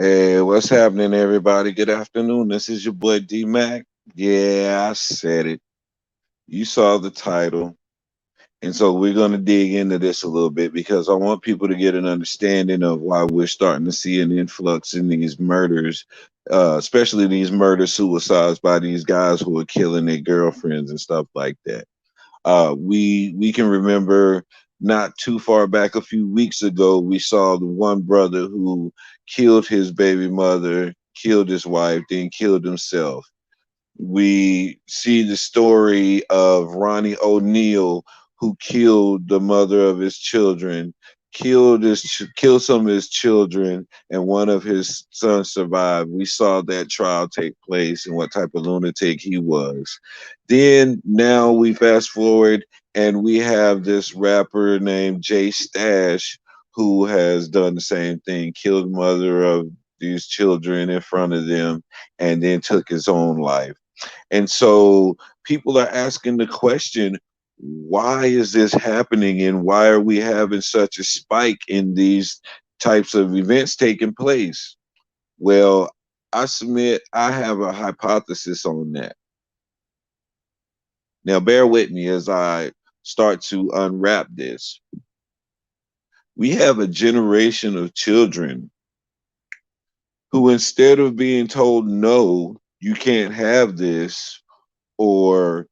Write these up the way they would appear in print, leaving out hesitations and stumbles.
Hey, what's happening, everybody? Good afternoon. This is your boy D Mac. Yeah, I said it. You saw the title. And so we're going to dig into this a little bit because I want people to get an understanding of why we're starting to see an influx in these murders, especially these murder suicides by these guys who are killing their girlfriends and stuff like that. We can remember not too far back, a few weeks ago, we saw the one brother who killed his baby mother, killed his wife, then killed himself. We see the story of Ronnie O'Neal, who killed the mother of his children, killed some of his children, and one of his sons survived. We saw that trial take place and what type of lunatic he was. Then now we fast forward and we have this rapper named Jay Stash who has done the same thing, killed the mother of these children in front of them, and then took his own life. And so people are asking the question, why is this happening and why are we having such a spike in these types of events taking place? Well, I submit I have a hypothesis on that. Now, bear with me as I start to unwrap this. We have a generation of children who, instead of being told, no, you can't have this, or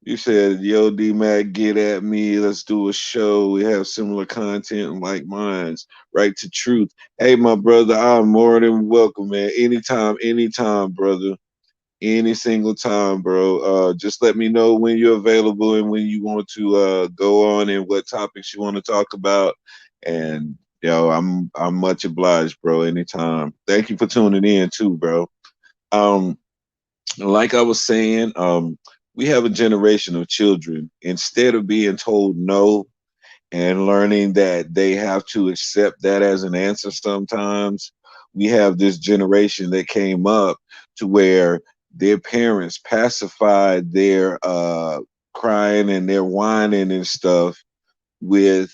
you said, yo, D Mac, get at me. Let's do a show. We have similar content like mine's. Right to truth. Hey, my brother, I'm more than welcome, man. Anytime, brother. Any single time, bro. Just let me know when you're available and when you want to go on and what topics you want to talk about. And I'm much obliged, bro. Anytime. Thank you for tuning in too, bro. Um, like I was saying, we have a generation of children. Instead of being told no and learning that they have to accept that as an answer sometimes, we have this generation that came up to where their parents pacified their crying and their whining and stuff with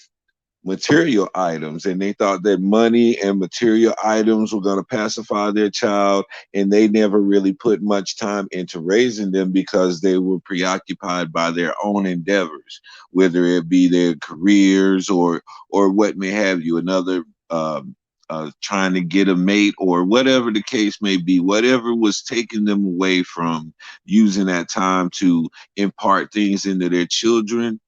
material items, and they thought that money and material items were going to pacify their child, and they never really put much time into raising them because they were preoccupied by their own endeavors, whether it be their careers or what may have you, another trying to get a mate or whatever the case may be, whatever was taking them away from using that time to impart things into their children.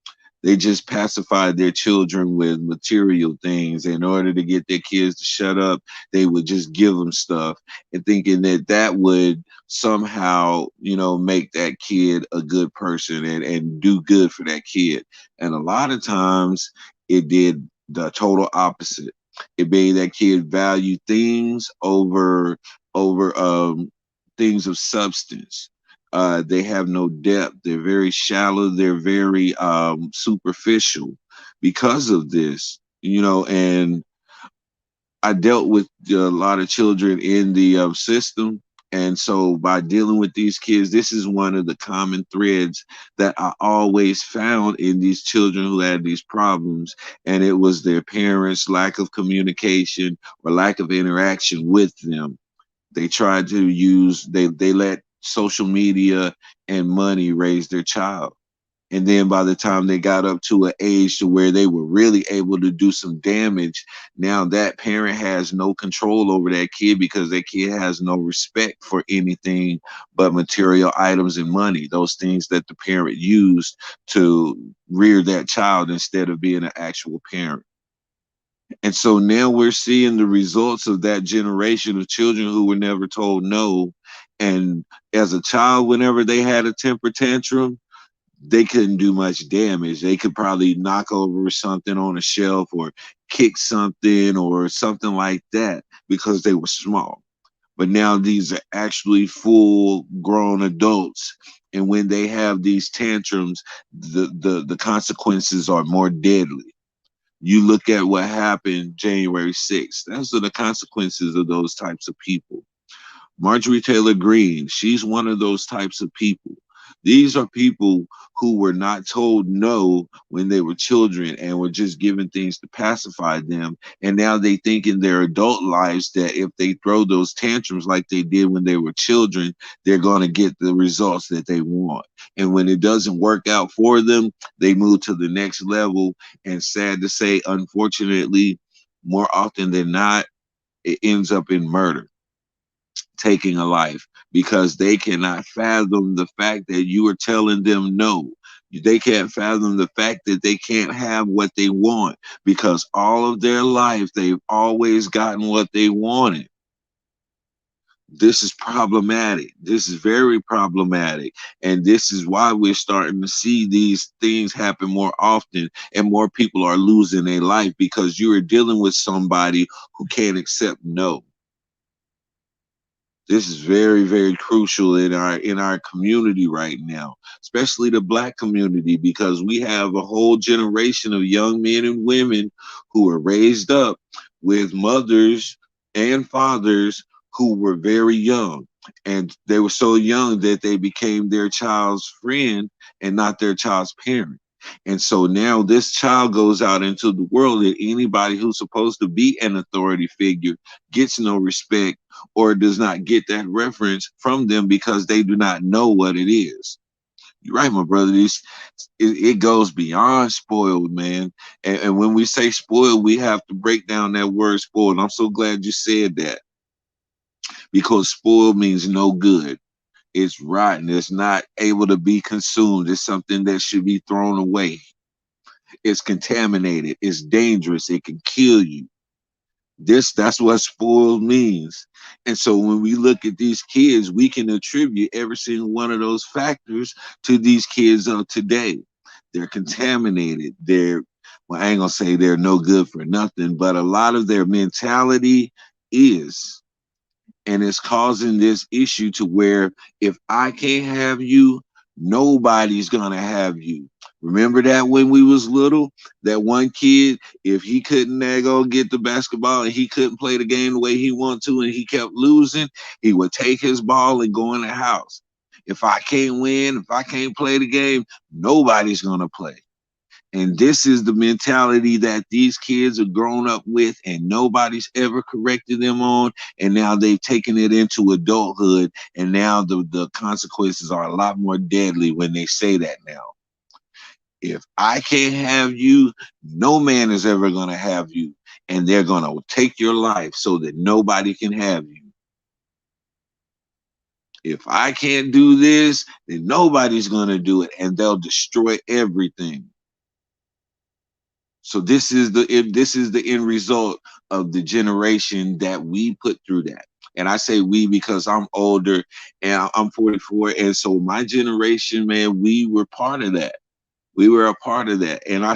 They just pacified their children with material things. In order to get their kids to shut up, they would just give them stuff and thinking that that would somehow, make that kid a good person and do good for that kid. And a lot of times it did the total opposite. It made that kid value things over things of substance. They have no depth. They're very shallow. They're very superficial because of this, and I dealt with a lot of children in the system. And so by dealing with these kids, this is one of the common threads that I always found in these children who had these problems. And it was their parents' lack of communication or lack of interaction with them. They tried to they let social media and money raise their child. And then by the time they got up to an age to where they were really able to do some damage, now that parent has no control over that kid because that kid has no respect for anything but material items and money, those things that the parent used to rear that child instead of being an actual parent. And so now we're seeing the results of that generation of children who were never told no. And as a child, whenever they had a temper tantrum, they couldn't do much damage. They could probably knock over something on a shelf or kick something or something like that because they were small. But now these are actually full grown adults. And when they have these tantrums, the consequences are more deadly. You look at what happened January 6th. Those are the consequences of those types of people. Marjorie Taylor Greene, she's one of those types of people. These are people who were not told no when they were children and were just given things to pacify them. And now they think in their adult lives that if they throw those tantrums like they did when they were children, they're going to get the results that they want. And when it doesn't work out for them, they move to the next level. And sad to say, unfortunately, more often than not, it ends up in murder, taking a life, because they cannot fathom the fact that you are telling them no. They can't fathom the fact that they can't have what they want, because all of their life they've always gotten what they wanted. This is problematic. This is very problematic. And this is why we're starting to see these things happen more often, and more people are losing their life because you are dealing with somebody who can't accept no. This is very, very crucial in our community right now, especially the black community, because we have a whole generation of young men and women who were raised up with mothers and fathers who were very young. And they were so young that they became their child's friend and not their child's parent. And so now this child goes out into the world, and anybody who's supposed to be an authority figure gets no respect or does not get that reference from them because they do not know what it is. You're right, my brother. It goes beyond spoiled, man. And when we say spoiled, we have to break down that word spoiled. I'm so glad you said that, because spoiled means no good. It's rotten. It's not able to be consumed. It's something that should be thrown away. It's contaminated. It's dangerous. It can kill you. That's what spoiled means. And so when we look at these kids, we can attribute every single one of those factors to these kids of today. They're contaminated. Well, I ain't gonna say they're no good for nothing, but a lot of their mentality is, and it's causing this issue to where if I can't have you, nobody's gonna have you. Remember that when we was little, that one kid, if he couldn't go get the basketball and he couldn't play the game the way he wanted to and he kept losing, he would take his ball and go in the house. If I can't win, if I can't play the game, nobody's gonna play. And this is the mentality that these kids are grown up with, and nobody's ever corrected them on. And now they've taken it into adulthood, and now the consequences are a lot more deadly when they say that now. If I can't have you, no man is ever going to have you. And they're going to take your life so that nobody can have you. If I can't do this, then nobody's going to do it, and they'll destroy everything. So this is the end result of the generation that we put through that. And I say we because I'm older and I'm 44. And so my generation, man, we were part of that. We were a part of that. And I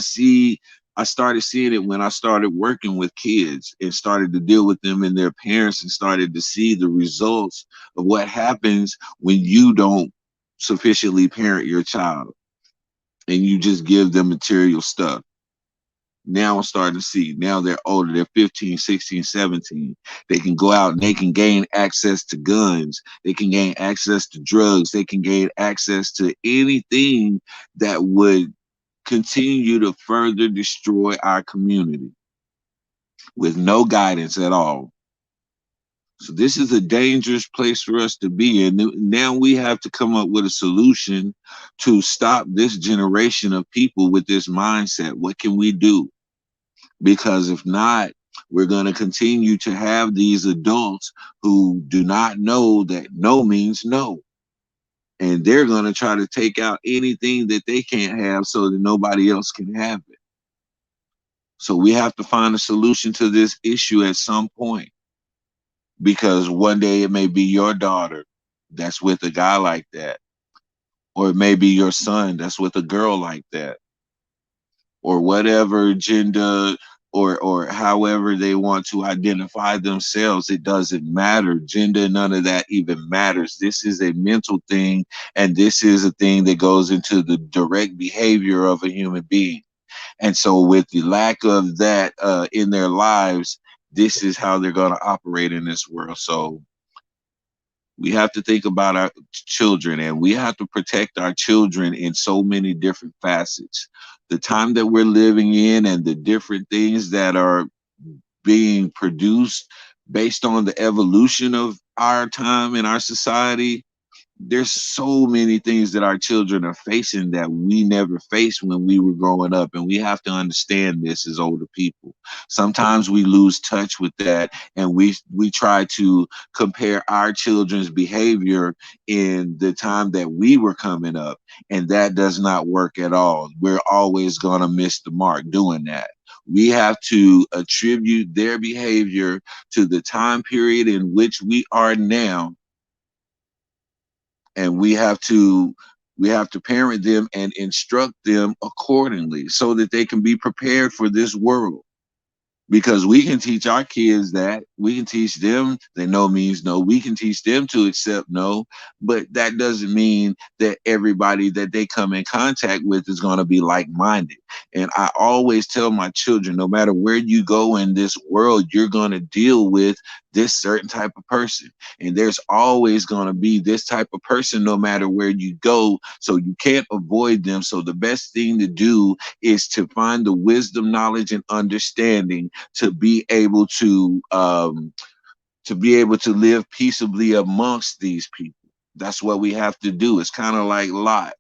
started seeing it when I started working with kids and started to deal with them and their parents and started to see the results of what happens when you don't sufficiently parent your child and you just give them material stuff. Now I'm starting to see, now they're older, they're 15, 16, 17. They can go out and they can gain access to guns, they can gain access to drugs, they can gain access to anything that would continue to further destroy our community with no guidance at all. So this is a dangerous place for us to be in. Now we have to come up with a solution to stop this generation of people with this mindset. What can we do? Because if not, we're going to continue to have these adults who do not know that no means no. And they're going to try to take out anything that they can't have so that nobody else can have it. So we have to find a solution to this issue at some point, because one day it may be your daughter that's with a guy like that, or it may be your son that's with a girl like that, or whatever gender or however they want to identify themselves. It doesn't matter. Gender, none of that even matters. This is a mental thing, and this is a thing that goes into the direct behavior of a human being. And so with the lack of that in their lives, this is how they're going to operate in this world. So We have to think about our children, and we have to protect our children in so many different facets. The time that we're living in and the different things that are being produced based on the evolution of our time in our society, there's so many things that our children are facing that we never faced when we were growing up, and we have to understand this as older people. Sometimes we lose touch with that, and we try to compare our children's behavior in the time that we were coming up, and that does not work at all. We're always going to miss the mark doing that. We have to attribute their behavior to the time period in which we are now, and we have to parent them and instruct them accordingly so that they can be prepared for this world. Because we can teach our kids that, we can teach them that no means no, we can teach them to accept no, but that doesn't mean that everybody that they come in contact with is going to be like-minded. And I always tell my children, no matter where you go in this world, you're going to deal with this certain type of person, and there's always going to be this type of person no matter where you go, so you can't avoid them. So the best thing to do is to find the wisdom, knowledge, and understanding to be able to live peaceably amongst these people. That's what we have to do. It's kind of like Lot.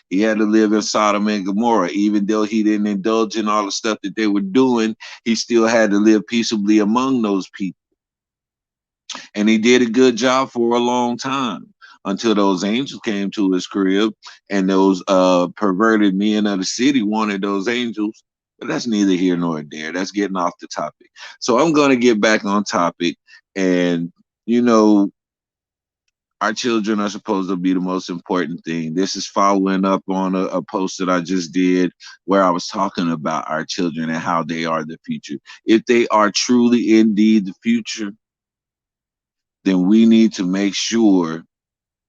He had to live in Sodom and Gomorrah. Even though he didn't indulge in all the stuff that they were doing, he still had to live peaceably among those people. And he did a good job for a long time until those angels came to his crib, and those perverted men of the city wanted those angels. But that's neither here nor there. That's getting off the topic. So I'm going to get back on topic. And, you know, our children are supposed to be the most important thing. This is following up on a post that I just did where I was talking about our children and how they are the future. If they are truly indeed the future, then we need to make sure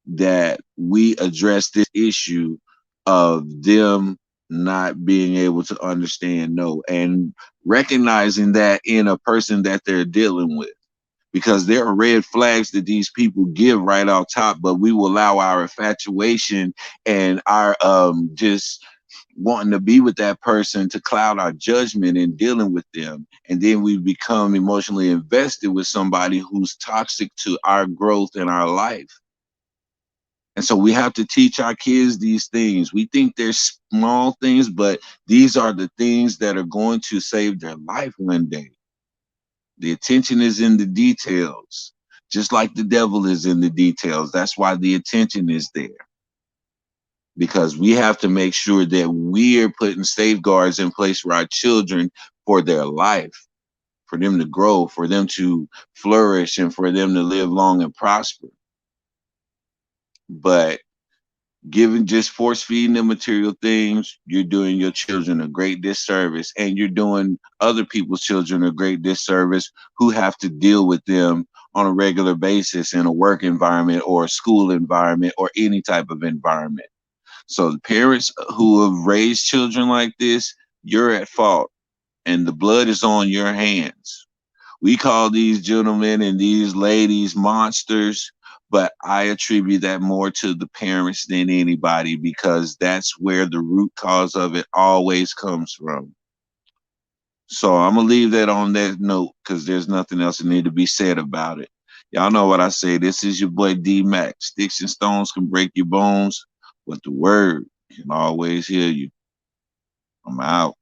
that we address this issue of them not being able to understand no, and recognizing that in a person that they're dealing with, because there are red flags that these people give right off top, but we will allow our infatuation and our just wanting to be with that person to cloud our judgment in dealing with them. And then we become emotionally invested with somebody who's toxic to our growth in our life. And so we have to teach our kids these things. We think they're small things, but these are the things that are going to save their life one day. The attention is in the details, just like the devil is in the details. That's why the attention is there, because we have to make sure that we're putting safeguards in place for our children for their life, for them to grow, for them to flourish, and for them to live long and prosper. But giving, just force feeding them material things, you're doing your children a great disservice, and you're doing other people's children a great disservice who have to deal with them on a regular basis in a work environment or a school environment or any type of environment. So the parents who have raised children like this, you're at fault, and the blood is on your hands. We call these gentlemen and these ladies monsters, but I attribute that more to the parents than anybody, because that's where the root cause of it always comes from. So I'm gonna leave that on that note, because there's nothing else that need to be said about it. Y'all know what I say. This is your boy D Mac. Sticks and stones can break your bones, but the word can always heal you. I'm out.